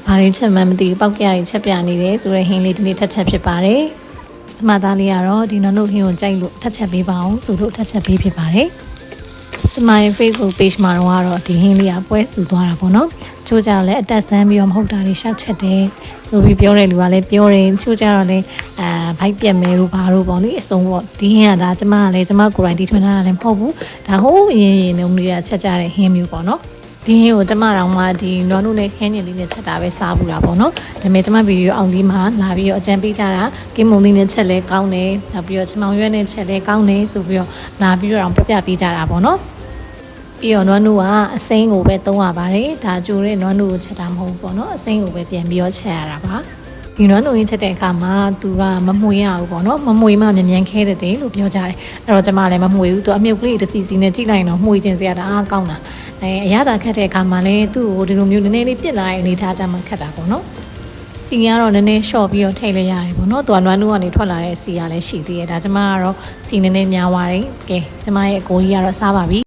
ဘာရင်းချက်မှမသိဘူးပောက်ကရရင်ချက်ပြနေတယ်ဆိုတော့ဟင်းလေးဒီနေ့ထက်ချက်ဖြစ်ပါတယ်ကျမသားလေးကတော့ဒီနွားတို့ဟင်းကိုကြိုက်လို့ထက်ချက်ပေးပါအောင်ဆိုလို့ထက်ချက်ပေးဖြစ်ပါတယ်ကျမရဲ့ Facebook page မှာတော့ဒီဟင်းလေးကပွဲစုသွားတာပေါ့နော်ချိုးကြလည်းအတက်ဆန်းပြီးတော့မဟုတ်တာတွေရှောက်ချက်တယ်ဆိုပြီးပြောတဲ့လူကလည်းပြောတယ်ချိုးကြတော့လည်းဘိုက်ပြက်မဲတို့ဘာတို့ပေါ့လေအစုံပေါ့ဒီဟင်းကဒါကျမကလည်းကျမကိုယ်တိုင်တီထွင်ထားတာလည်းမဟုတ်ဘူးဒါဟိုးရင်နှုံလေးကချက်ကြတဲ့ဟင်းမျိုးပေါ့နော်ဒီဟင်းကိုကျမတော်မှဒီနွားနုနဲ့ခင်းညင်လေးနဲ့ချက်တာပဲစားဘူးတာပေါ့နော်ဒါပေမဲ့ကျမဗီဒီယိုအောင်လေးမှာလာပြီးတော့အကြံပေးကြတာကင်းမုံလေးနဲ့ချက်လဲကောင်းတယ်နောက်ပြီးတော့ချမောင်ရွက်နဲ့ချက်လဲကောင်းတယ်ဆိုပြီးတော့လာပြီးတော့ပြပြပေးကြတာပေါ့နော်ပြီးတော့နွားနုကအစိမ်းကိုပဲသုံးရပါတယ်ဒါကြိုတဲ့နွားနုကိုချက်တာမဟုတ်ဘူးပေါ့နော်အစိမ်းကိုပဲပြန်ပြီးတော့ချက်ရတာပါဒီနွားနုရင်းချက်တဲ့အခါမှာသူကမမှွေရဘူးပေါ့နော်မမှွေမှမြန်မြန်ခဲတယ်လို့ပြောကြတယ်အဲ့တော့ကျမလည်းမမှွေဘူးသူအမြုပ်ကလေးတစ်စီစီနဲ့ကြည့်လိုက်တော့မှွေခြင်းစရာတအားကောင်းတာအရသာခက်တဲ့အခါမှာလည်းသူ့ကိုဒီလိုမျိုးနည်းနည်းလေးပြစ်လာတဲ့အနေထားကြမှာခက်တာပေါ့နော်စီကတော့နည်းနည်းရှော့ပြီးတော့ထိတ်လိုက်ရတယ်ပေါ့နော်သူကနွားနုကနေထွက်လာတဲ့စီကလည်းရှိသေးတယ်ဒါကျမကတော့စီနည်းနည်းများသွားတယ်ကဲကျမရဲ့အကိုကြီးကတော့စားပါပြီ